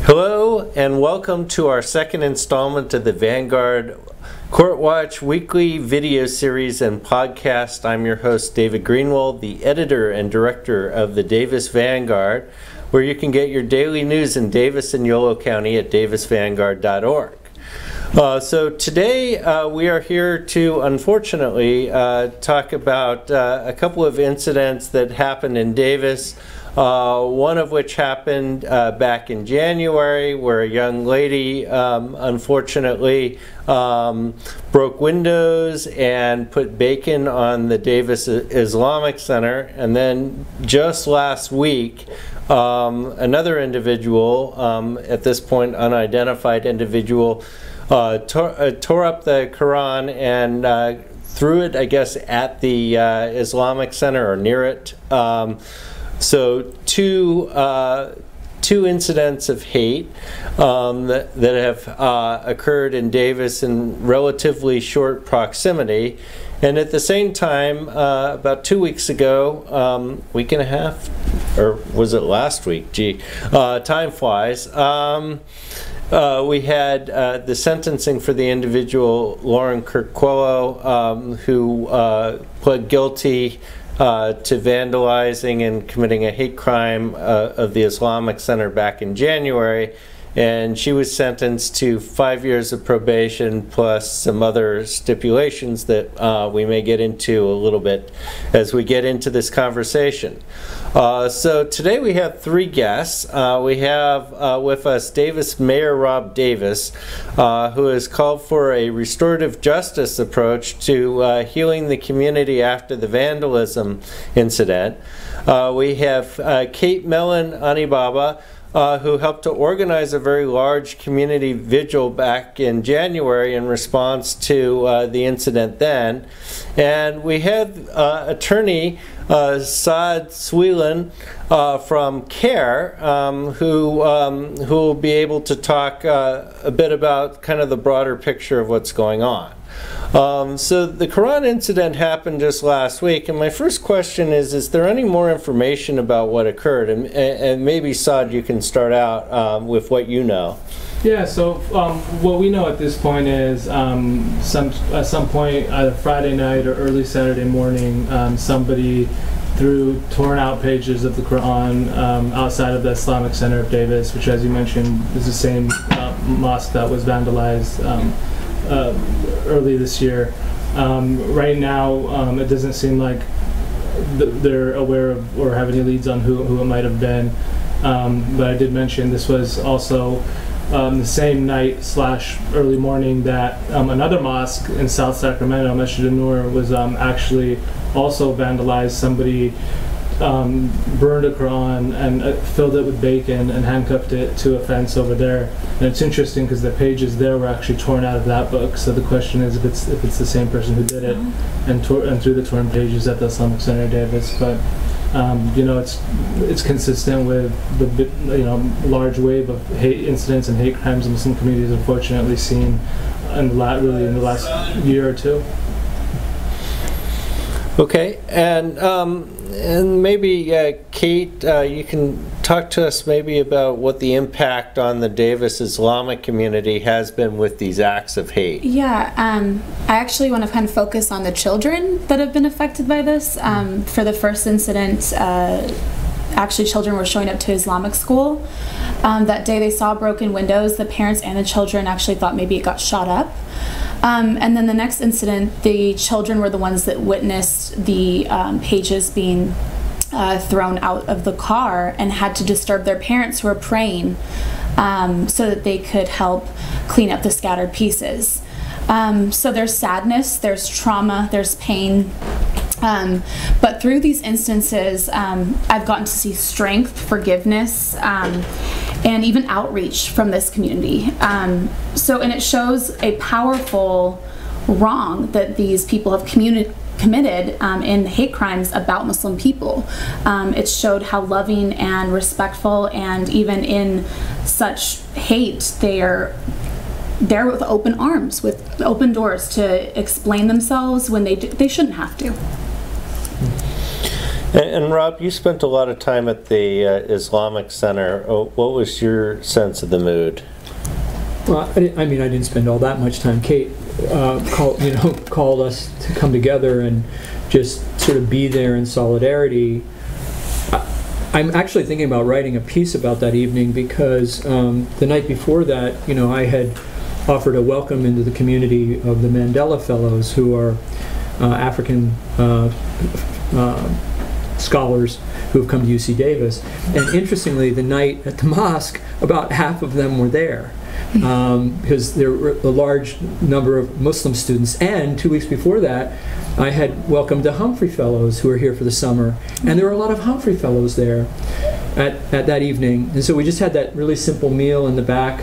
Hello and welcome to our second installment of the Vanguard Court Watch weekly video series and podcast. I'm your host David Greenwald, the editor and director of the Davis Vanguard, where you can get your daily news in Davis and Yolo County at davisvanguard.org. So today we are here to, unfortunately, talk about a couple of incidents that happened in Davis. One of which happened back in January, where a young lady unfortunately broke windows and put bacon on the Davis Islamic Center. And then just last week, another individual, at this point unidentified individual, tore up the Quran and threw it, I guess, at the Islamic Center or near it. So two incidents of hate that have occurred in Davis in relatively short proximity. And at the same time, about 2 weeks ago, week and a half, or was it last week? Gee, time flies. We had the sentencing for the individual Lauryn Kirk who pled guilty to vandalizing and committing a hate crime of the Islamic Center back in January, and she was sentenced to 5 years of probation plus some other stipulations that we may get into a little bit as we get into this conversation. So today we have three guests. We have with us Davis Mayor Rob Davis, who has called for a restorative justice approach to healing the community after the vandalism incident. We have Kate Mellon-Anibaba, who helped to organize a very large community vigil back in January in response to the incident then. And we had attorney Saad Sweilem from CAIR, who will be able to talk a bit about kind of the broader picture of what's going on. So the Quran incident happened just last week, and my first question is there any more information about what occurred? And maybe, Saad, you can start out with what you know. Yeah, so what we know at this point is at some point, either Friday night or early Saturday morning, somebody threw torn out pages of the Quran outside of the Islamic Center of Davis, which, as you mentioned, is the same mosque that was vandalized early this year. Right now, it doesn't seem like they're aware of or have any leads on who it might have been. But I did mention this was also the same night / early morning that another mosque in South Sacramento, Masjid An-Nur, was actually also vandalized. Somebody burned a Quran and filled it with bacon and handcuffed it to a fence over there. And it's interesting because the pages there were actually torn out of that book. So the question is if it's the same person who did it and threw the torn pages at the Islamic Center of Davis. But it's consistent with the large wave of hate incidents and hate crimes in Muslim communities, unfortunately seen in the last year or two. Okay, and maybe Kate, you can talk to us maybe about what the impact on the Davis Islamic community has been with these acts of hate. Yeah, I actually want to kind of focus on the children that have been affected by this. For the first incident, actually children were showing up to Islamic school. That day they saw broken windows. The parents and the children actually thought maybe it got shot up. And then the next incident, the children were the ones that witnessed the pages being thrown out of the car and had to disturb their parents who were praying so that they could help clean up the scattered pieces. So there's sadness, there's trauma, there's pain. But through these instances, I've gotten to see strength, forgiveness, and even outreach from this community. And it shows a powerful wrong that these people have committed in hate crimes about Muslim people. It showed how loving and respectful, and even in such hate, they are there with open arms, with open doors to explain themselves when they shouldn't have to. And Rob, you spent a lot of time at the Islamic Center. What was your sense of the mood? Well, I didn't spend all that much time. Kate called us to come together and just sort of be there in solidarity. I'm actually thinking about writing a piece about that evening because the night before that, I had offered a welcome into the community of the Mandela Fellows, who are African scholars who have come to UC Davis. And interestingly, the night at the mosque, about half of them were there. Because there were a large number of Muslim students, and 2 weeks before that I had welcomed the Humphrey Fellows who are here for the summer, and there were a lot of Humphrey Fellows there at that evening. And so we just had that really simple meal in the back,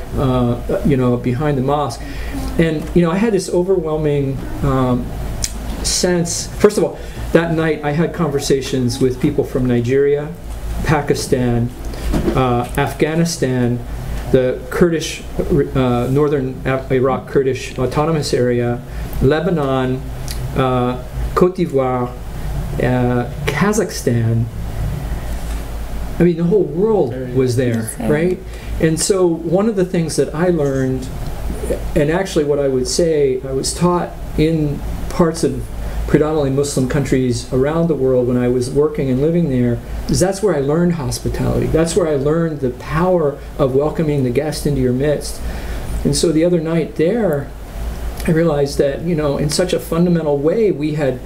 behind the mosque. And I had this overwhelming sense. First of all, that night I had conversations with people from Nigeria, Pakistan, Afghanistan, the Kurdish, northern Iraq Kurdish autonomous area, Lebanon, Cote d'Ivoire, Kazakhstan. I mean, the whole world was there, right? And so one of the things that I learned, and actually what I would say, I was taught in parts of predominantly Muslim countries around the world when I was working and living there, is that's where I learned hospitality. That's where I learned the power of welcoming the guest into your midst. And so the other night there, I realized that, in such a fundamental way, we had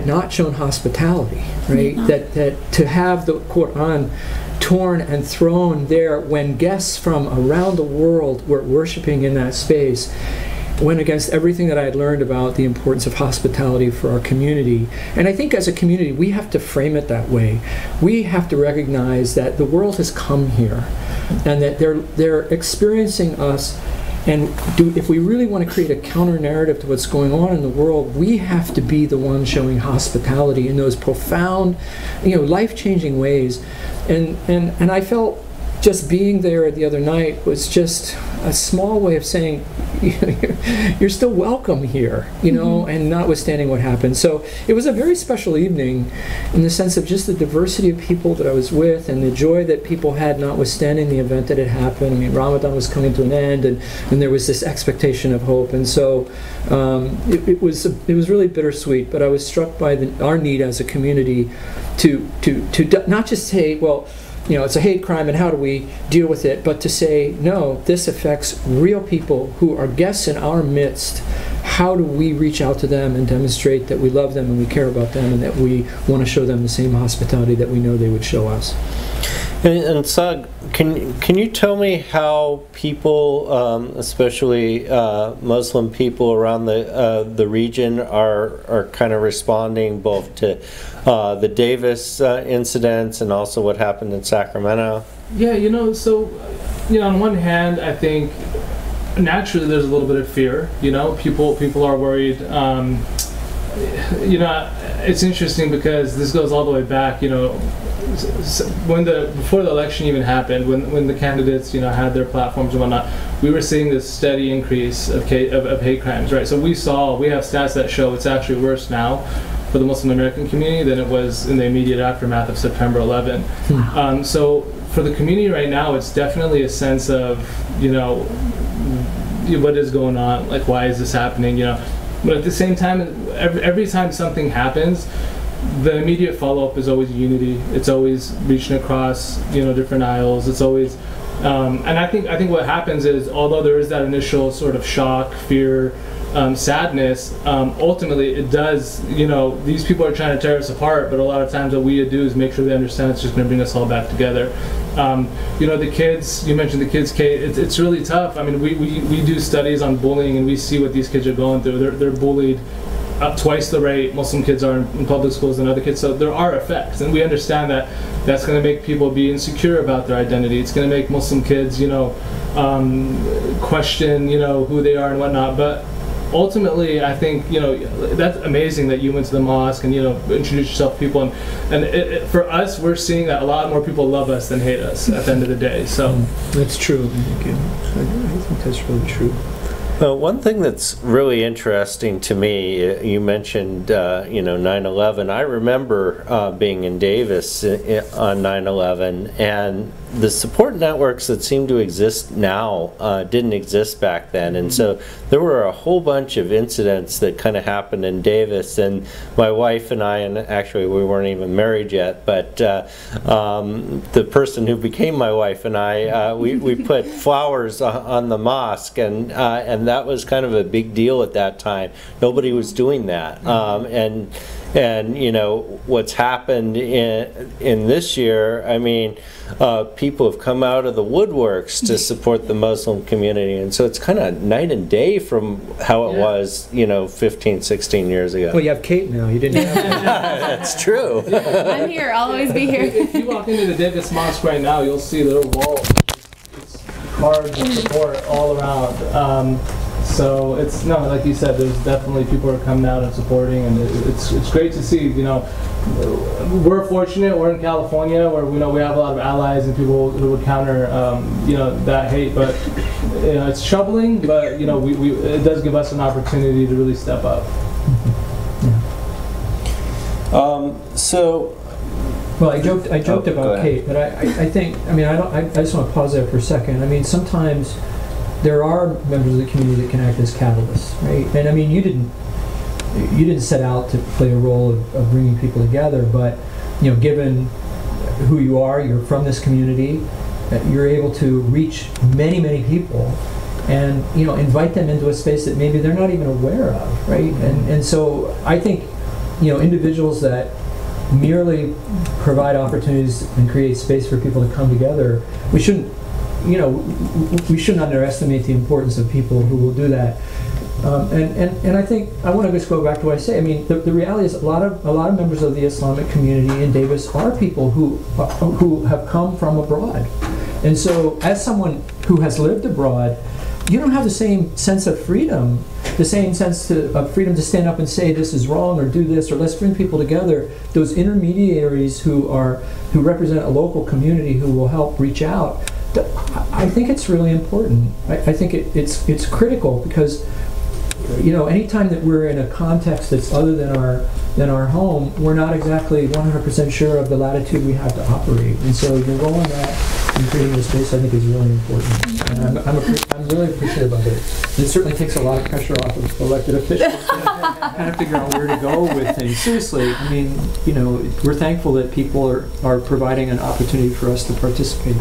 not shown hospitality, right? That to have the Quran torn and thrown there when guests from around the world were worshiping in that space went against everything that I had learned about the importance of hospitality for our community. And I think as a community, we have to frame it that way. We have to recognize that the world has come here and that they're experiencing us. And if we really want to create a counter narrative to what's going on in the world, we have to be the one showing hospitality in those profound, life-changing ways. And I felt just being there the other night was just a small way of saying, you're still welcome here, and notwithstanding what happened. So it was a very special evening in the sense of just the diversity of people that I was with and the joy that people had notwithstanding the event that had happened. I mean, Ramadan was coming to an end, and there was this expectation of hope. And so it was really bittersweet, but I was struck by our need as a community to not just say, well, it's a hate crime and how do we deal with it, but to say, no, this affects real people who are guests in our midst. How do we reach out to them and demonstrate that we love them and we care about them and that we want to show them the same hospitality that we know they would show us? And Saad, can you tell me how people, especially Muslim people around the region, are kind of responding both to the Davis incidents and also what happened in Sacramento? Yeah, on one hand, I think naturally there's a little bit of fear. People are worried. It's interesting because this goes all the way back. Before the election even happened, when the candidates had their platforms and whatnot, we were seeing this steady increase of hate crimes, right? So we have stats that show it's actually worse now for the Muslim American community than it was in the immediate aftermath of September 11. So for the community right now, it's definitely a sense of what is going on, like why is this happening, But at the same time, every time something happens, the immediate follow-up is always unity. It's always reaching across, different aisles. It's always, and I think what happens is, although there is that initial sort of shock, fear, sadness, ultimately it does, these people are trying to tear us apart, but a lot of times what we do is make sure they understand it's just going to bring us all back together. The kids, you mentioned the kids, Kate, it's really tough. I mean, we do studies on bullying and we see what these kids are going through. They're bullied up twice the rate Muslim kids are in public schools than other kids, so there are effects, and we understand that that's going to make people be insecure about their identity. It's going to make Muslim kids, question, who they are and whatnot, but ultimately, I think, that's amazing that you went to the mosque and, introduced yourself to people. And for us, we're seeing that a lot more people love us than hate us at the end of the day. So that's true. I think that's really true. Well, one thing that's really interesting to me, you mentioned, 9/11. I remember being in Davis on 9/11, and the support networks that seem to exist now didn't exist back then. And so there were a whole bunch of incidents that kind of happened in Davis. And my wife and I, and actually we weren't even married yet, but the person who became my wife and I, we put flowers on the mosque, and that was kind of a big deal at that time. Nobody was doing that. And what's happened in this year, I mean, people have come out of the woodworks to support the Muslim community, and so it's kind of night and day from how it was 15, 16 years ago. Well, you have Kate now. You didn't have that. That's true. I'm here. I'll always be here. If you walk into the Davis Mosque right now, you'll see little walls, cards of support all around. So it's like you said, there's definitely people are coming out and supporting, and it's great to see. We're fortunate. We're in California, where we have a lot of allies and people who would counter that hate. But it's troubling. But it does give us an opportunity to really step up. Well, I joked about Kate, but I think I just want to pause there for a second. I mean, sometimes there are members of the community that can act as catalysts, right? And I mean, you didn't set out to play a role of bringing people together, but given who you are, you're from this community, you're able to reach many, many people, and invite them into a space that maybe they're not even aware of, right? And so I think individuals that merely provide opportunities and create space for people to come together, we shouldn't underestimate the importance of people who will do that. And I think I want to just go back to what I say. I mean, the reality is a lot of members of the Islamic community in Davis are people who have come from abroad, and so as someone who has lived abroad, you don't have the same sense of freedom, the same sense of freedom to stand up and say this is wrong or do this or let's bring people together. Those intermediaries who represent a local community who will help reach out. I think it's really important. I think it's critical because anytime that we're in a context that's other than our home, we're not exactly 100% sure of the latitude we have to operate. And so your role in that and creating this space, I think, is really important. And I'm really appreciative of it. It certainly takes a lot of pressure off of elected officials to kind of figure out where to go with things. Seriously, I mean, we're thankful that people are providing an opportunity for us to participate.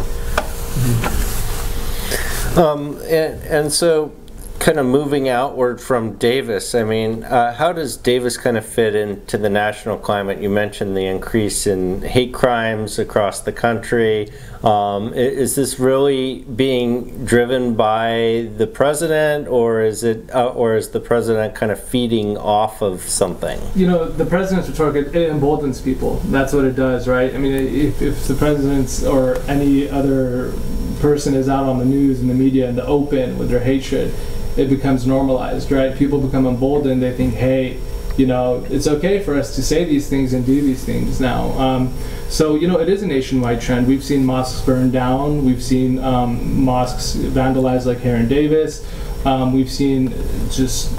And so, kind of moving outward from Davis, I mean, how does Davis kind of fit into the national climate? You mentioned the increase in hate crimes across the country. Is this really being driven by the president, or is the president kind of feeding off of something? The president's rhetoric, it emboldens people. That's what it does, right? I mean, if the president's or any other person is out on the news and the media in the open with their hatred, it becomes normalized, right? People become emboldened. They think, hey, it's okay for us to say these things and do these things now. So, it is a nationwide trend. We've seen mosques burned down. We've seen mosques vandalized like here in Davis. We've seen just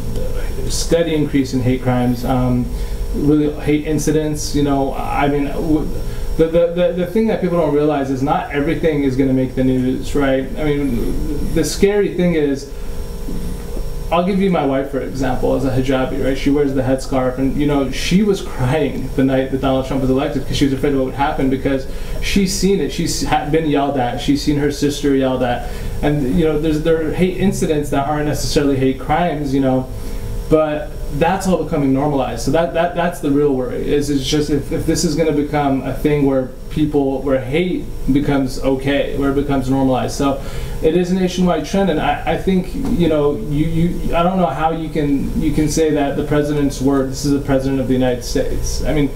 steady increase in hate crimes, really hate incidents. I mean, the thing that people don't realize is not everything is going to make the news, right? I mean, the scary thing is, I'll give you my wife, for example, as a hijabi, right? She wears the headscarf, and she was crying the night that Donald Trump was elected because she was afraid of what would happen, because she's seen it. She's been yelled at. She's seen her sister yelled at, and there are hate incidents that aren't necessarily hate crimes, but that's all becoming normalized. So that's the real worry. Is it's just if this is going to become a thing where hate becomes okay, where it becomes normalized. So it is a nationwide trend, and I think I don't know how you can say that the president's word. This is the president of the United States. I mean,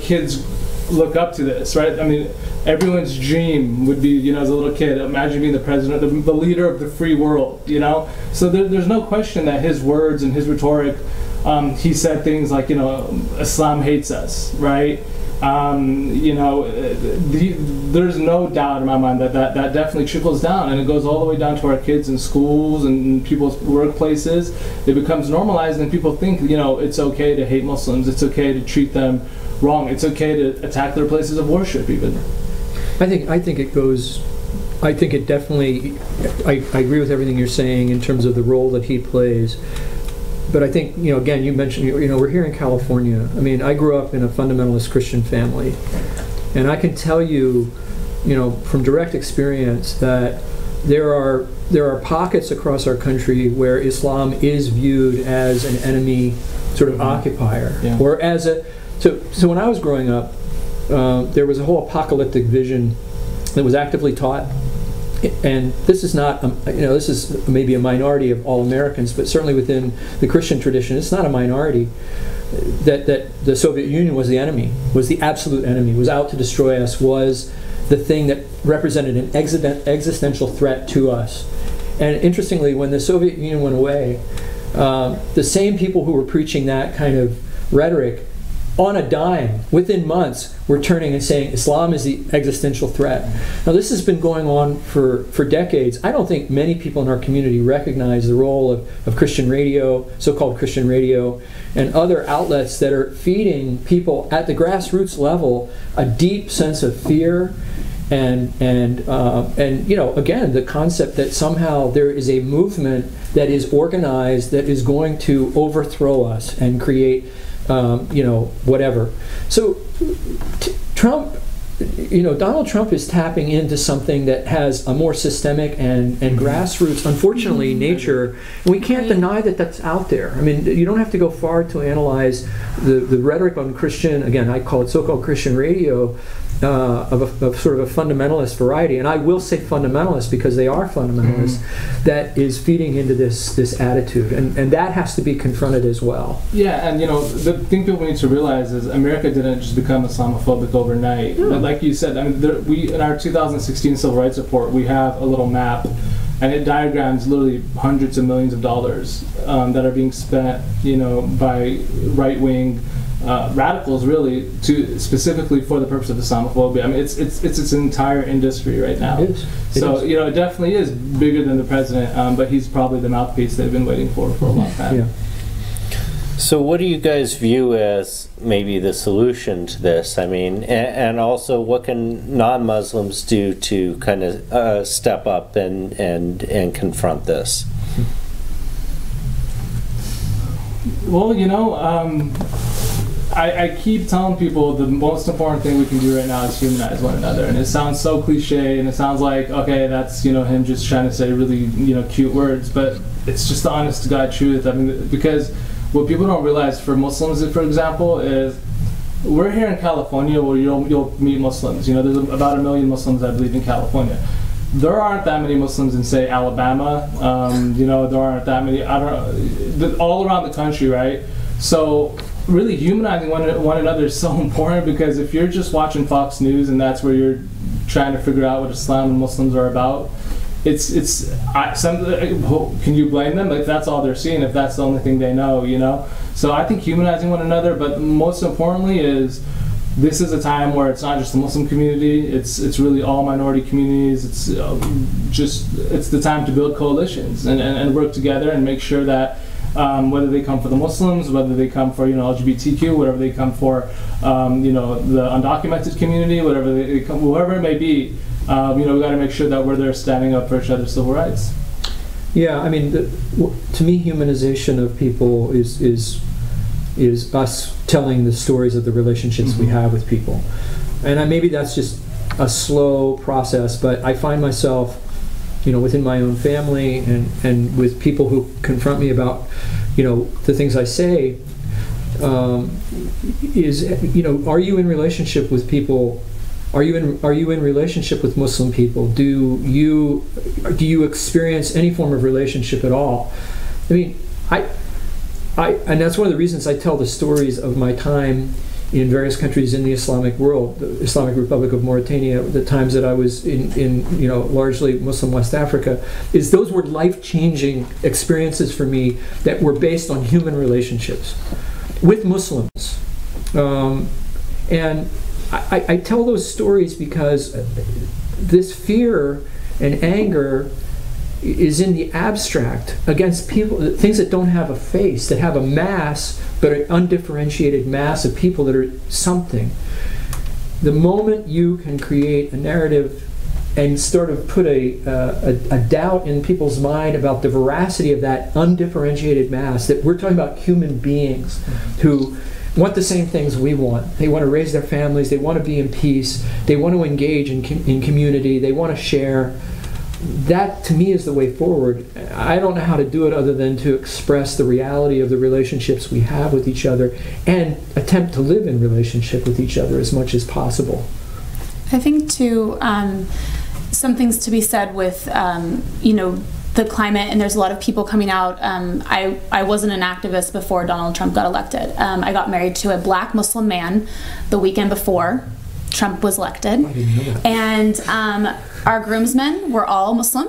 kids look up to this, right? I mean, everyone's dream would be, as a little kid, imagine being the president, the leader of the free world, So there's no question that his words and his rhetoric, he said things like, Islam hates us, right? There's no doubt in my mind that definitely trickles down, and it goes all the way down to our kids in schools and people's workplaces. It becomes normalized, and people think, it's okay to hate Muslims, it's okay to treat them wrong, it's okay to attack their places of worship even. I think it definitely, I agree with everything you're saying in terms of the role that he plays. But I think, again, you mentioned, we're here in California. I mean, I grew up in a fundamentalist Christian family. And I can tell you, from direct experience that there are pockets across our country where Islam is viewed as an enemy sort of occupier. Yeah. Or as so when I was growing up, there was a whole apocalyptic vision that was actively taught. And this is not, this is maybe a minority of all Americans, but certainly within the Christian tradition, it's not a minority, that the Soviet Union was the enemy, was the absolute enemy, was out to destroy us, was the thing that represented an existential threat to us. And interestingly, when the Soviet Union went away, the same people who were preaching that kind of rhetoric, on a dime, within months, we're turning and saying Islam is the existential threat. Now, this has been going on for decades. I don't think many people in our community recognize the role of Christian radio, so-called Christian radio, and other outlets that are feeding people at the grassroots level a deep sense of fear and again, the concept that somehow there is a movement that is organized that is going to overthrow us and create whatever. So Trump, Donald Trump is tapping into something that has a more systemic and grassroots, unfortunately, nature. And we can't deny that that's out there. I mean, you don't have to go far to analyze the rhetoric on Christian, again, I call it so-called Christian radio, of sort of a fundamentalist variety, and I will say fundamentalist because they are fundamentalists, that is feeding into this attitude, and that has to be confronted as well. Yeah, and the thing people need to realize is America didn't just become Islamophobic overnight. But like you said, I mean, we in our 2016 Civil Rights Report, we have a little map, and it diagrams literally hundreds of millions of dollars that are being spent, by right-wing radicals, really, specifically for the purpose of Islamophobia. I mean, it's its entire industry right now. It is. It definitely is bigger than the president, but he's probably the mouthpiece they've been waiting for a long time. Yeah. So what do you guys view as maybe the solution to this? I mean, and also what can non-Muslims do to kind of step up and confront this? Well, I keep telling people the most important thing we can do right now is humanize one another, and it sounds so cliche, and it sounds like, okay, that's him just trying to say really cute words, but it's just the honest to God truth. I mean, because what people don't realize for Muslims, for example, is we're here in California where you'll meet Muslims. There's about 1 million Muslims, I believe, in California. There aren't that many Muslims in, say, Alabama. There aren't that many. All around the country, right? So really humanizing one another is so important, because if you're just watching Fox News and that's where you're trying to figure out what Islam and Muslims are about, can you blame them? Like, that's all they're seeing, if that's the only thing they know, So I think humanizing one another, but most importantly is this is a time where it's not just the Muslim community, it's really all minority communities. It's the time to build coalitions and work together and make sure that whether they come for the Muslims, whether they come for LGBTQ, whatever they come for, the undocumented community, whatever they come, whoever it may be, we got to make sure that we're there standing up for each other's civil rights. Yeah, I mean, to me, humanization of people is us telling the stories of the relationships we have with people, and maybe that's just a slow process, but I find myself, within my own family and with people who confront me about, the things I say, are you in relationship with people? Are you in relationship with Muslim people? Do you experience any form of relationship at all? I mean, and that's one of the reasons I tell the stories of my time in various countries in the Islamic world, the Islamic Republic of Mauritania, the times that I was in largely Muslim West Africa, is those were life-changing experiences for me that were based on human relationships with Muslims. And I tell those stories because this fear and anger is in the abstract against people, things that don't have a face, that have a mass, but an undifferentiated mass of people that are something. The moment you can create a narrative and sort of put a doubt in people's mind about the veracity of that undifferentiated mass, that we're talking about human beings who want the same things we want. They want to raise their families, they want to be in peace, they want to engage in community, they want to share. That, to me, is the way forward. I don't know how to do it other than to express the reality of the relationships we have with each other and attempt to live in relationship with each other as much as possible. I think, too, some things to be said with, the climate, and there's a lot of people coming out. I wasn't an activist before Donald Trump got elected. I got married to a black Muslim man the weekend before Trump was elected. I didn't know that. And our groomsmen were all Muslim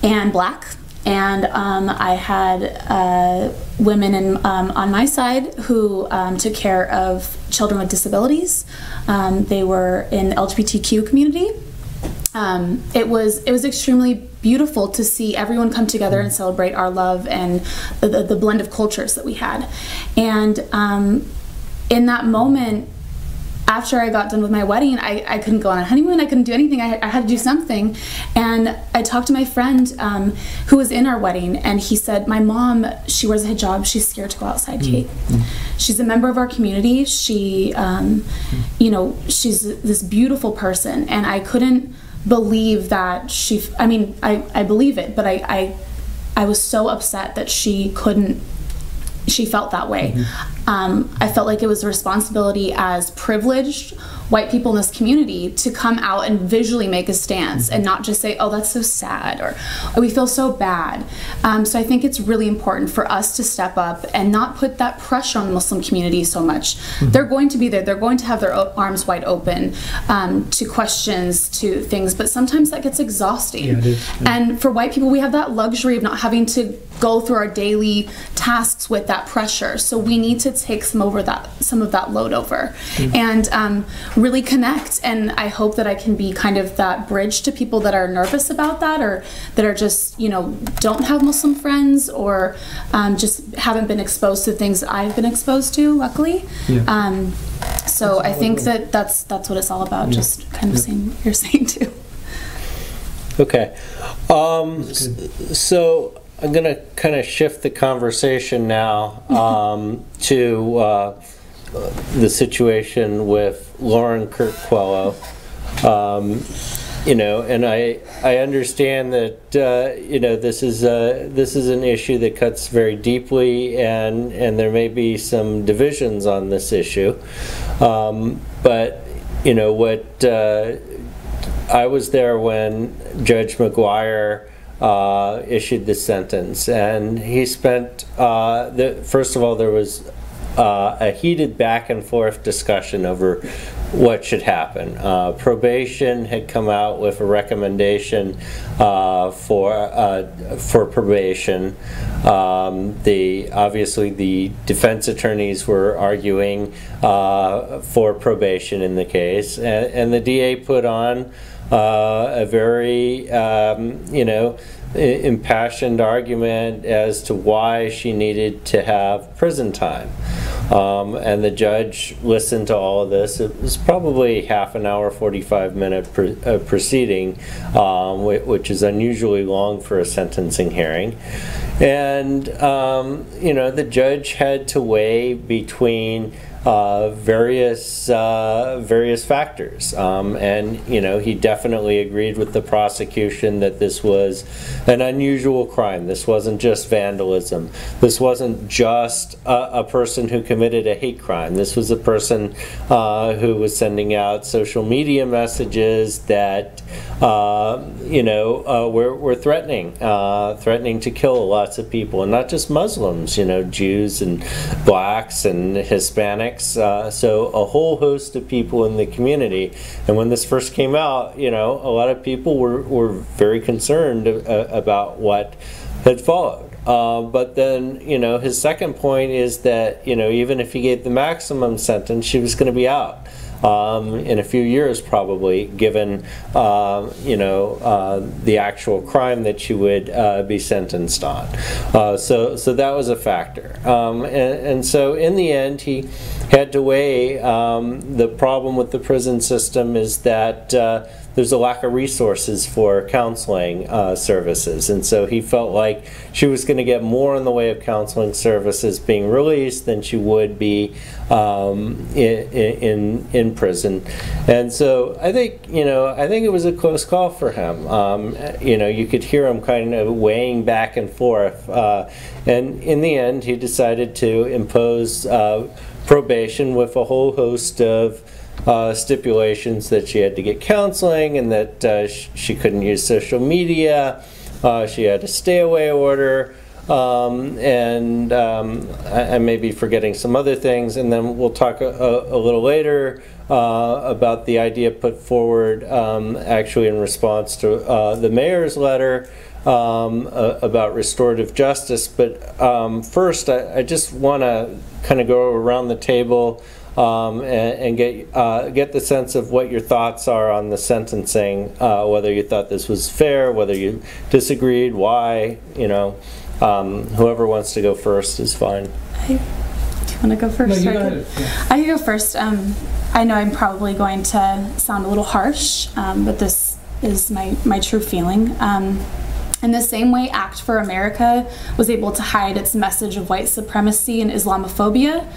and black. And I had women on my side who took care of children with disabilities. They were in the LGBTQ community. It was extremely beautiful to see everyone come together and celebrate our love and the blend of cultures that we had. And in that moment, after I got done with my wedding, I couldn't go on a honeymoon, I couldn't do anything, I had to do something. And I talked to my friend who was in our wedding, and he said, my mom, she wears a hijab, she's scared to go outside, Kate. She's a member of our community, she, she's this beautiful person, and I couldn't believe that I believe it, but I was so upset that she felt that way. I felt like it was a responsibility as privileged white people in this community to come out and visually make a stance and not just say, oh, that's so sad, or oh, we feel so bad. So I think it's really important for us to step up and not put that pressure on the Muslim community so much. They're going to be there, they're going to have their arms wide open to questions, to things, but sometimes that gets exhausting. Yeah, it is. Yeah. And for white people, we have that luxury of not having to go through our daily tasks with that pressure. So we need to take some of that load over and really connect. And I hope that I can be kind of that bridge to people that are nervous about that, or that are just, don't have Muslim friends, or just haven't been exposed to things that I've been exposed to, luckily. Yeah. So I think that's what it's all about, just kind of saying what you're saying too. Okay. So I'm going to kind of shift the conversation now to the situation with Lauryn Kirk. And I understand that this is an issue that cuts very deeply, and there may be some divisions on this issue. But I was there when Judge McGuire issued the sentence, and he spent first of all, there was a heated back and forth discussion over what should happen. Probation had come out with a recommendation for probation. Obviously the defense attorneys were arguing for probation in the case, and the DA put on a very impassioned argument as to why she needed to have prison time. And the judge listened to all of this. It was probably half an hour, 45-minute proceeding, which is unusually long for a sentencing hearing. And the judge had to weigh between various factors, and he definitely agreed with the prosecution that this was an unusual crime. This wasn't just vandalism. This wasn't just a person who committed a hate crime. This was a person who was sending out social media messages that were threatening to kill lots of people, and not just Muslims, Jews and blacks and Hispanics. So a whole host of people in the community. And when this first came out, a lot of people were very concerned about what had followed. But then, his second point is that, even if he gave the maximum sentence, she was going to be out. in a few years, probably, given the actual crime that she would be sentenced on. So that was a factor, and so in the end, he had to weigh the problem with the prison system is that there's a lack of resources for counseling services, and so he felt like she was going to get more in the way of counseling services being released than she would be in prison. And so I think it was a close call for him. You could hear him kind of weighing back and forth, and in the end, he decided to impose probation with a whole host of stipulations that she had to get counseling and that she couldn't use social media, she had a stay away order, and I may be forgetting some other things, and then we'll talk a little later about the idea put forward actually in response to the mayor's letter about restorative justice. But first I just want to kind of go around the table and get the sense of what your thoughts are on the sentencing, whether you thought this was fair, whether you disagreed, why, whoever wants to go first is fine. Do you want to go first? No, you go ahead. Yeah. I can go first. I know I'm probably going to sound a little harsh, but this is my true feeling. In the same way ACT for America was able to hide its message of white supremacy and Islamophobia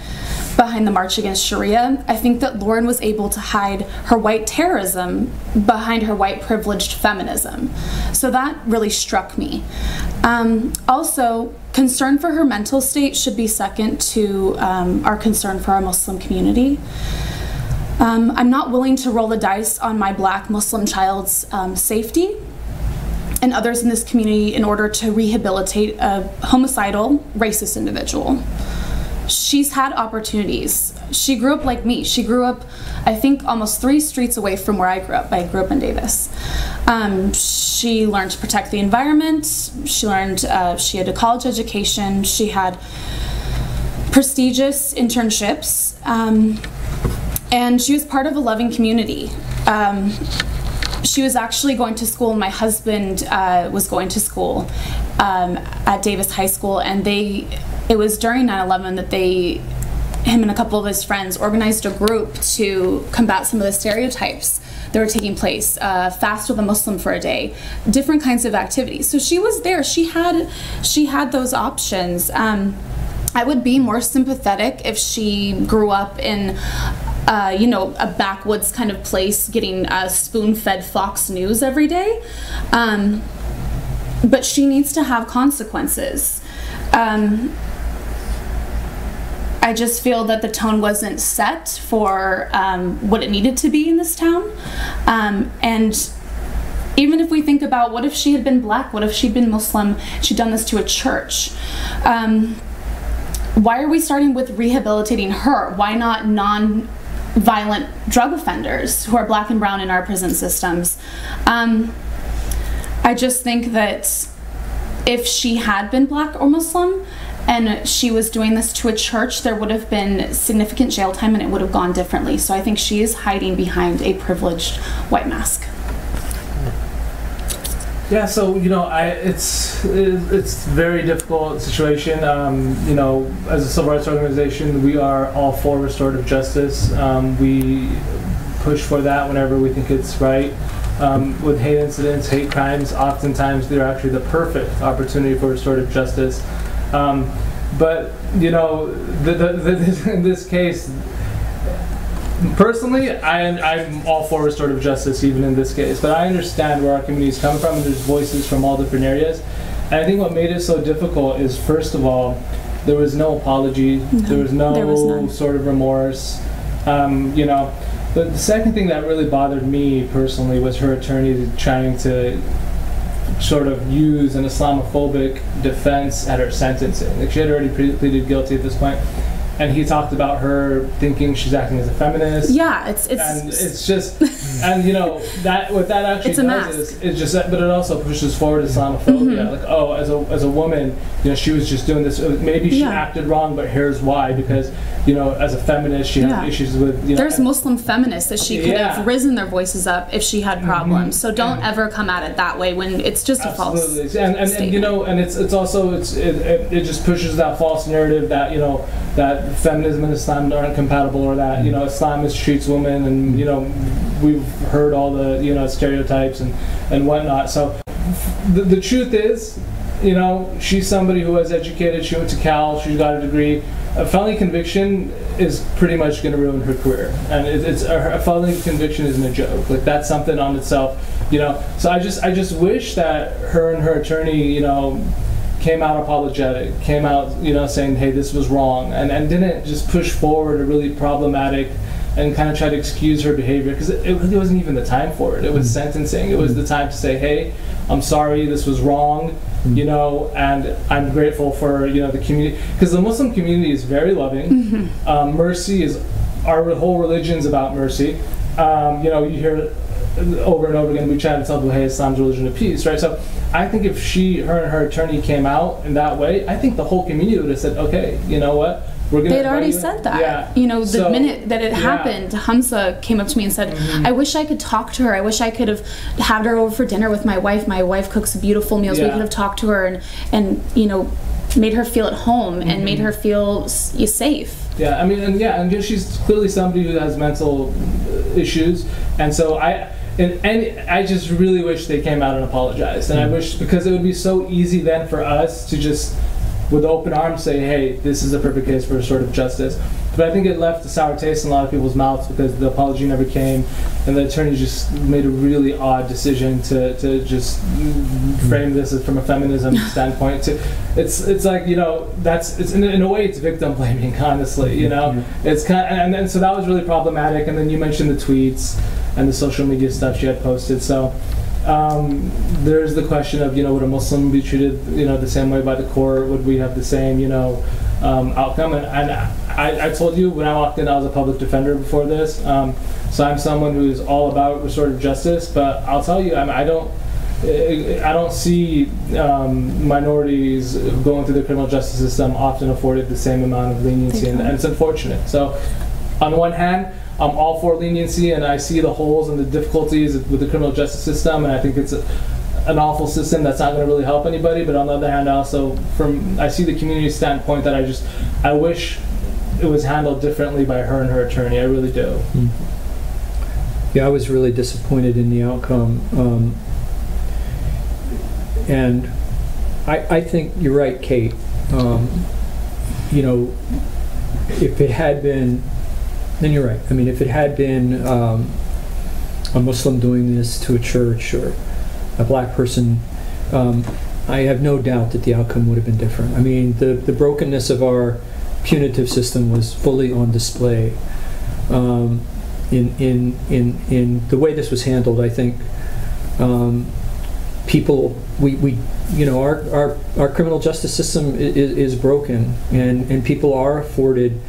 behind the March Against Sharia, I think that Lauryn was able to hide her white terrorism behind her white privileged feminism. So that really struck me. Also, concern for her mental state should be second to our concern for our Muslim community. I'm not willing to roll the dice on my Black Muslim child's safety and others in this community in order to rehabilitate a homicidal, racist individual. She's had opportunities. She grew up like me. She grew up, I think, almost 3 streets away from where I grew up. I grew up in Davis. She learned to protect the environment. She learned, she had a college education. She had prestigious internships. And she was part of a loving community. She was actually going to school, my husband was going to school at Davis High School, and it was during 9/11 that him and a couple of his friends organized a group to combat some of the stereotypes that were taking place, fast with a Muslim for a day, different kinds of activities. So she was there, she had those options. I would be more sympathetic if she grew up in a backwoods kind of place getting spoon-fed Fox News every day. But she needs to have consequences. I just feel that the tone wasn't set for what it needed to be in this town. And even if we think about what if she had been Black, what if she'd been Muslim, she'd done this to a church. Why are we starting with rehabilitating her? Why not non-violent drug offenders who are Black and brown in our prison systems? I just think that if she had been Black or Muslim and she was doing this to a church, there would have been significant jail time and it would have gone differently. So I think she is hiding behind a privileged white mask. Yeah, so it's a very difficult situation. As a civil rights organization, we are all for restorative justice. We push for that whenever we think it's right. With hate incidents, hate crimes, oftentimes they're actually the perfect opportunity for restorative justice. But in this case, personally, I'm all for restorative justice even in this case, but I understand where our community is coming from, and there's voices from all different areas. And I think what made it so difficult is, first of all, there was no apology, there was no sort of remorse. But the second thing that really bothered me personally was her attorney trying to sort of use an Islamophobic defense at her sentencing. Like, she had already pleaded guilty at this point. and he talked about her thinking she's acting as a feminist. Yeah, and it's just, and you know, that what that actually does is it just, but it also pushes forward Islamophobia. Like, oh, as a woman, you know, she was just doing this. Maybe she acted wrong, but here's why. Because, you know, as a feminist, she has issues with. You know, there's Muslim feminists that she could have risen their voices up if she had problems. So don't ever come at it that way when it's just a false. And you know, and it's also it just pushes that false narrative that, you know, that feminism and Islam aren't compatible, or that, you know, Islam mistreats women, and, you know, we've heard all the, you know, stereotypes and whatnot. So the truth is, you know, she's somebody who was educated. She went to Cal. She got a degree. A felony conviction is pretty much going to ruin her career, and a felony conviction isn't a joke. Like, that's something on itself, you know. So I just wish that her and her attorney, you know, came out apologetic, came out, you know, saying, hey, this was wrong, and didn't just push forward a really problematic and kind of try to excuse her behavior, because it really wasn't even the time for it. It was sentencing. It was the time to say, hey, I'm sorry, this was wrong, you know, and I'm grateful for, you know, the community, because the Muslim community is very loving. Mercy is, our whole religion's about mercy. You know, you hear over and over again, we try to tell people, hey, Islam's a religion of peace, right? So I think if her and her attorney came out in that way, I think the whole community would have said, okay, you know what? They'd already said that. Yeah. You know, the minute that it happened, Hamza came up to me and said, I wish I could talk to her. I wish I could have had her over for dinner with my wife. My wife cooks beautiful meals. We could have talked to her and you know, made her feel at home and made her feel safe. Yeah, I mean, and she's clearly somebody who has mental issues, and so I just really wish they came out and apologized. And I wish, because it would be so easy then for us to just, with open arms, say, hey, this is a perfect case for restorative justice. But I think it left a sour taste in a lot of people's mouths, because the apology never came, and the attorney just made a really odd decision to just frame this as from a feminism standpoint. It's like, you know, it's in a way it's victim blaming, honestly, you know. It's kind of, and so that was really problematic. And then you mentioned the tweets and the social media stuff she had posted. So there's the question of, you know, would a Muslim be treated, you know, the same way by the court? Would we have the same, you know, outcome? And I told you when I walked in, I was a public defender before this. So I'm someone who is all about restorative justice. But I'll tell you, I don't see minorities going through the criminal justice system often afforded the same amount of leniency, and it's unfortunate. So on one hand, I'm all for leniency, and I see the holes and the difficulties with the criminal justice system, and I think it's an awful system that's not going to really help anybody. But on the other hand, also I see the community standpoint that I wish it was handled differently by her and her attorney. I really do. Yeah, I was really disappointed in the outcome, and I think you're right, Kate. You know, if it had been, then you're right. I mean, if it had been a Muslim doing this to a church, or a black person, I have no doubt that the outcome would have been different. I mean, the brokenness of our punitive system was fully on display in the way this was handled. I think people, we you know, our criminal justice system is broken, and people are afforded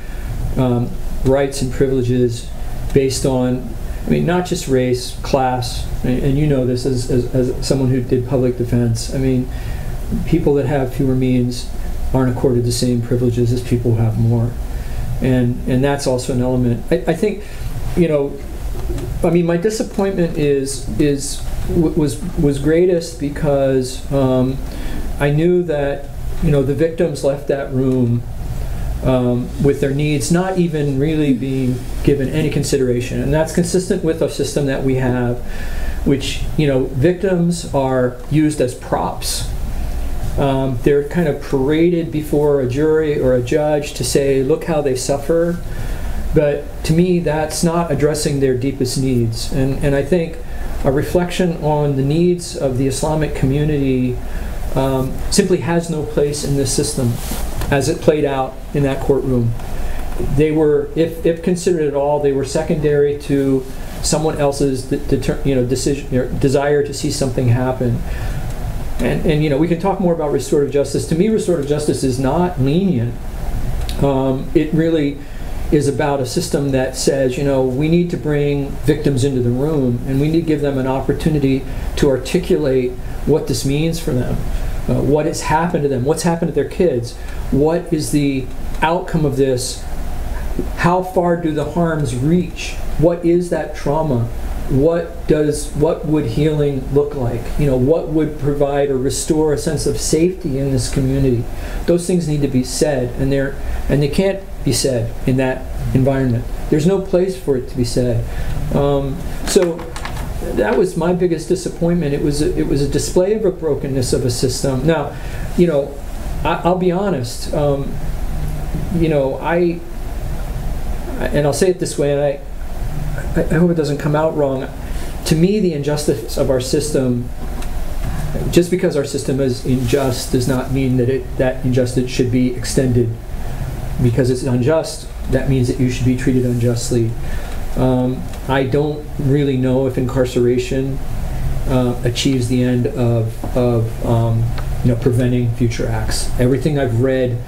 rights and privileges based on, I mean, not just race, class, and you know this as someone who did public defense. I mean, people that have fewer means aren't accorded the same privileges as people who have more, and that's also an element. I think, you know, I mean, my disappointment was greatest because I knew that, you know, the victims left that room with their needs not even really being given any consideration, and that's consistent with a system that we have, which, you know, victims are used as props. They're kind of paraded before a jury or a judge to say, look how they suffer. But to me, that's not addressing their deepest needs. And I think a reflection on the needs of the Islamic community simply has no place in this system as it played out in that courtroom. They were, if considered at all, they were secondary to someone else's decision or desire to see something happen. And you know, we can talk more about restorative justice. To me, restorative justice is not lenient. It really is about a system that says, we need to bring victims into the room, and we need to give them an opportunity to articulate what this means for them, what has happened to them, what's happened to their kids, what is the outcome of this, how far do the harms reach, what is that trauma, what would healing look like, what would provide or restore a sense of safety in this community. Those things need to be said, and they can't be said in that environment. There's no place for it to be said. So that was my biggest disappointment. It was a display of a brokenness of a system. Now, I'll be honest. And I'll say it this way, and I hope it doesn't come out wrong. To me, the injustice of our system, just because our system is unjust, does not mean that that injustice should be extended. Because it's unjust, that means that you should be treated unjustly. I don't really know if incarceration achieves the end of preventing future acts. Everything I've read,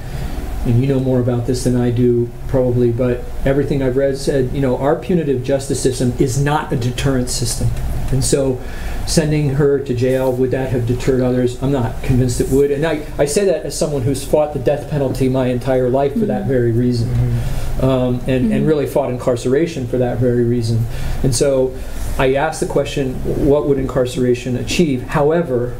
and you know more about this than I do probably, but everything I've read said, our punitive justice system is not a deterrent system. And so sending her to jail, would that have deterred others? I'm not convinced it would. And I say that as someone who's fought the death penalty my entire life for that very reason. And really fought incarceration for that very reason. And so I asked the question, what would incarceration achieve? However,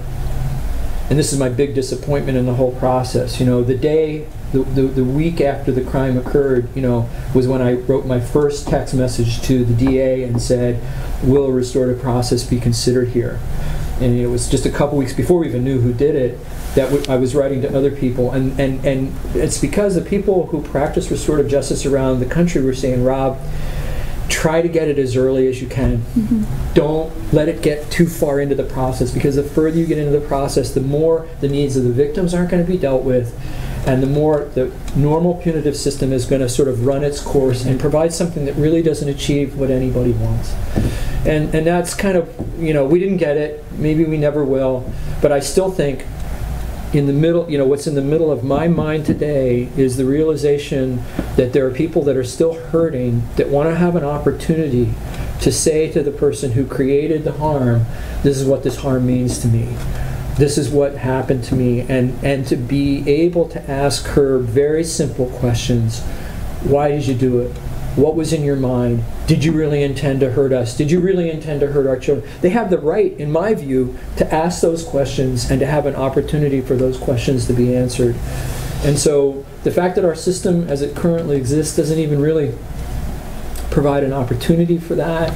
and this is my big disappointment in the whole process, the week after the crime occurred, was when I wrote my first text message to the DA and said, will a restorative process be considered here? And it was just a couple weeks before we even knew who did it that I was writing to other people. And it's because the people who practice restorative justice around the country were saying, Rob, try to get it as early as you can. Don't let it get too far into the process, because the further you get into the process, the more the needs of the victims aren't going to be dealt with, and the more the normal punitive system is going to sort of run its course and provide something that really doesn't achieve what anybody wants. And that's kind of, we didn't get it, maybe we never will, but I still think in the middle, what's in the middle of my mind today is the realization that there are people that are still hurting, that want to have an opportunity to say to the person who created the harm, this is what this harm means to me. This is what happened to me. And to be able to ask her very simple questions. Why did you do it? What was in your mind? Did you really intend to hurt us? Did you really intend to hurt our children? They have the right, in my view, to ask those questions and to have an opportunity for those questions to be answered. And so the fact that our system as it currently exists doesn't even really provide an opportunity for that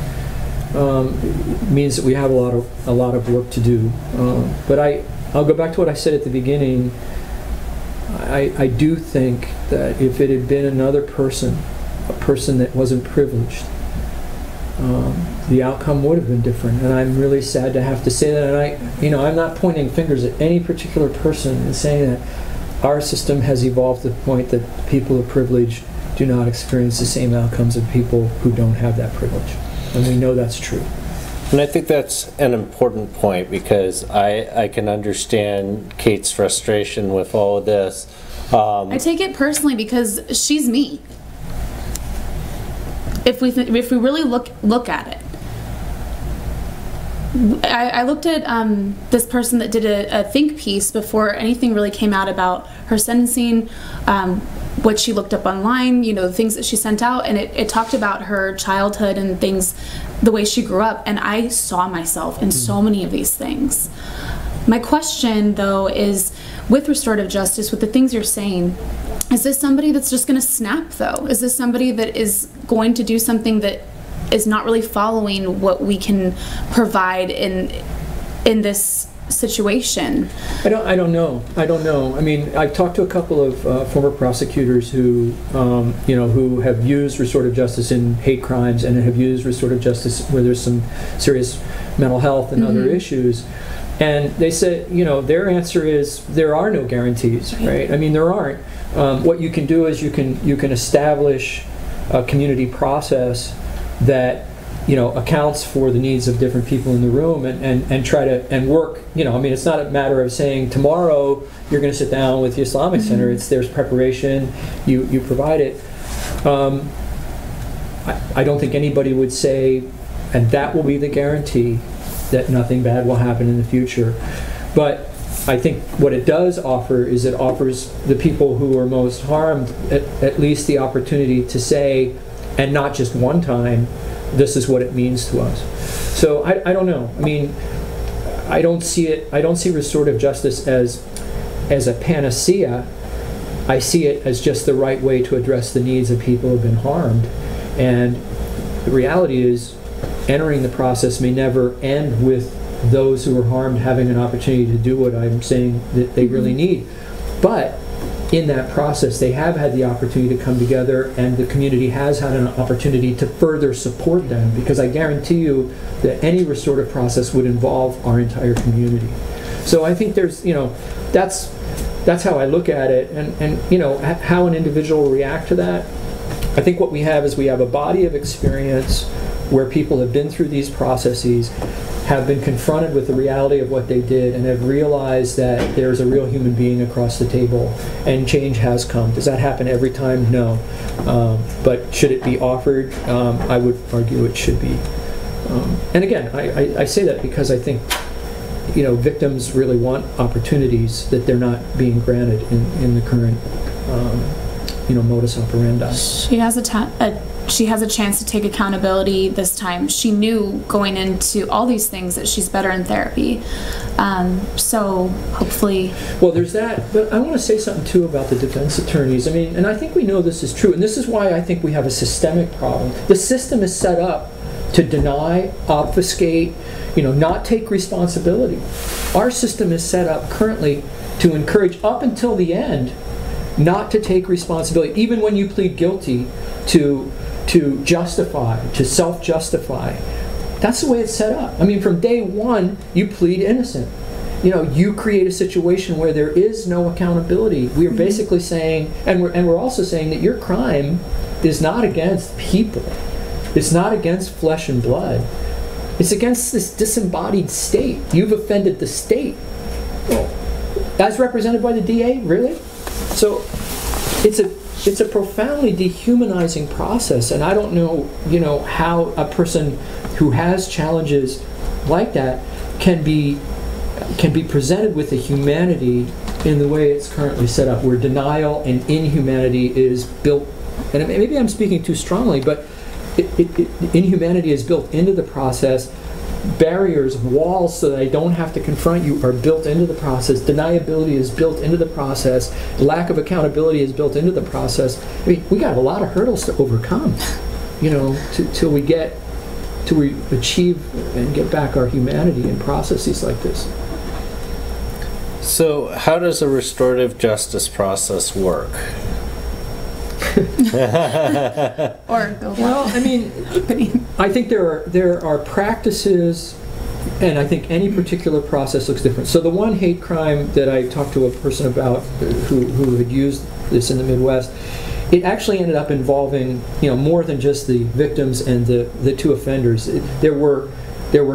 means that we have a lot of work to do. But I'll go back to what I said at the beginning. I do think that if it had been another person, a person that wasn't privileged, the outcome would have been different. And I'm really sad to have to say that. And I'm not pointing fingers at any particular person and saying that our system has evolved to the point that people of privilege do not experience the same outcomes of people who don't have that privilege. And we know that's true. And I think that's an important point, because I can understand Kate's frustration with all of this. I take it personally because she's me. If we really look at it, I looked at this person that did a think piece before anything really came out about her sentencing, what she looked up online, the things that she sent out, and it talked about her childhood and things, the way she grew up, and I saw myself in so many of these things. My question, though, is with restorative justice, with the things you're saying, is this somebody that's just going to snap, though? Is this somebody that is going to do something that is not really following what we can provide in this situation? I don't know. I mean, I've talked to a couple of former prosecutors who, who have used restorative justice in hate crimes and have used restorative justice where there's some serious mental health and other issues. And they said, their answer is there are no guarantees, right? I mean, there aren't. What you can do is you can establish a community process that accounts for the needs of different people in the room, and try to work. It's not a matter of saying tomorrow you're going to sit down with the Islamic Center. There's preparation. You provide it. I don't think anybody would say, and that will be the guarantee that nothing bad will happen in the future. But I think what it does offer is it offers the people who are most harmed at least the opportunity to say, and not just one time, this is what it means to us. So I don't know. I don't see it. I don't see restorative justice as a panacea. I see it as just the right way to address the needs of people who have been harmed. And the reality is, entering the process may never end with those who are harmed having an opportunity to do what I'm saying that they really need. But in that process, they have had the opportunity to come together, and the community has had an opportunity to further support them, because I guarantee you that any restorative process would involve our entire community. So I think there's, that's how I look at it, and how an individual will react to that. I think what we have is we have a body of experience where people have been through these processes, have been confronted with the reality of what they did, and have realized that there's a real human being across the table, and change has come. Does that happen every time? No. But should it be offered? I would argue it should be. And again, I say that because I think victims really want opportunities that they're not being granted in the current modus operandi. She has a chance to take accountability this time. She knew going into all these things that she's better in therapy. So hopefully... Well, there's that, but I want to say something too about the defense attorneys. And I think we know this is true, and this is why I think we have a systemic problem. The system is set up to deny, obfuscate, not take responsibility. Our system is set up currently to encourage, up until the end, not to take responsibility, even when you plead guilty, to justify, to self-justify. That's the way it's set up. From day one, you plead innocent. You create a situation where there is no accountability. We are basically saying, and we're also saying that your crime is not against people. It's not against flesh and blood. It's against this disembodied state. You've offended the state. Well, as represented by the DA, really? So it's a profoundly dehumanizing process, and I don't know, how a person who has challenges like that can be presented with a humanity in the way it's currently set up, where denial and inhumanity is built. And maybe I'm speaking too strongly, but inhumanity is built into the process. Barriers, walls, so that I don't have to confront you, are built into the process. Deniability is built into the process. Lack of accountability is built into the process. We got a lot of hurdles to overcome, till we achieve and get back our humanity in processes like this. So, how does a restorative justice process work? Or go well, I think there are practices, and I think any particular process looks different. So the one hate crime that I talked to a person about who had used this in the Midwest, it actually ended up involving more than just the victims and the two offenders. There were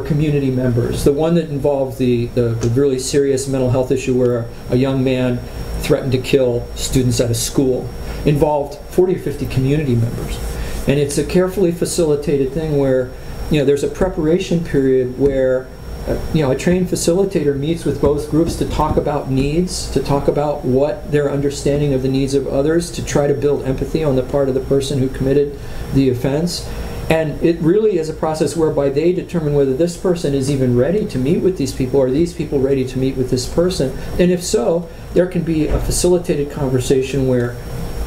community members. The one that involved the really serious mental health issue, where a young man threatened to kill students at a school, involved 40 or 50 community members. And it's a carefully facilitated thing where there's a preparation period where a trained facilitator meets with both groups to talk about needs, to talk about what their understanding of the needs of others, to try to build empathy on the part of the person who committed the offense. And it really is a process whereby they determine whether this person is even ready to meet with these people, or these people ready to meet with this person. And if so, there can be a facilitated conversation where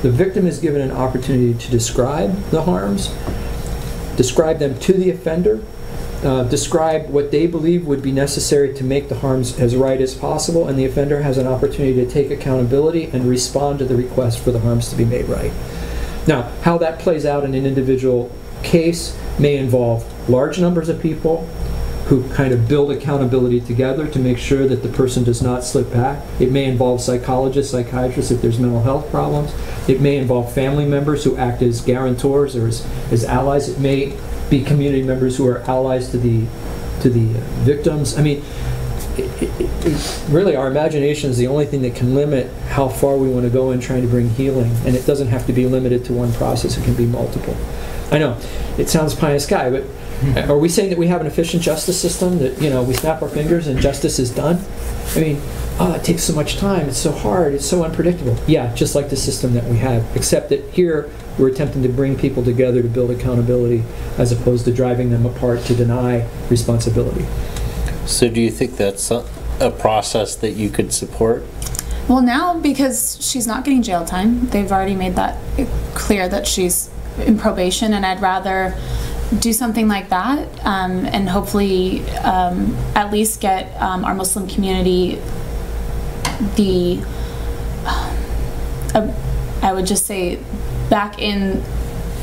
the victim is given an opportunity to describe the harms, describe them to the offender, describe what they believe would be necessary to make the harms as right as possible, and the offender has an opportunity to take accountability and respond to the request for the harms to be made right. Now, how that plays out in an individual case may involve large numbers of people who kind of build accountability together to make sure that the person does not slip back. It may involve psychologists, psychiatrists if there's mental health problems. It may involve family members who act as guarantors or as allies. It may be community members who are allies to the victims. I mean, really, our imagination is the only thing that can limit how far we want to go in trying to bring healing, and it doesn't have to be limited to one process. It can be multiple. I know it sounds pie in the sky, but are we saying that we have an efficient justice system, that, you know, we snap our fingers and justice is done? I mean, oh, it takes so much time, it's so hard, it's so unpredictable. Yeah, just like the system that we have, except that here we're attempting to bring people together to build accountability as opposed to driving them apart to deny responsibility. So do you think that's a process that you could support? Well, now, because she's not getting jail time, they've already made that clear that she's in probation, and I'd rather do something like that, and hopefully at least get our Muslim community I would just say back in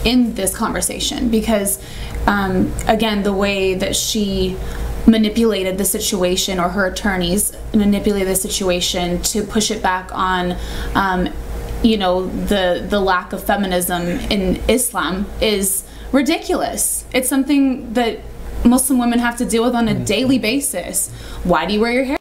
this conversation, because again, the way that she manipulated the situation, or her attorneys manipulated the situation to push it back on you know, the lack of feminism in Islam is ridiculous. It's something that Muslim women have to deal with on a daily basis. Why do you wear your hair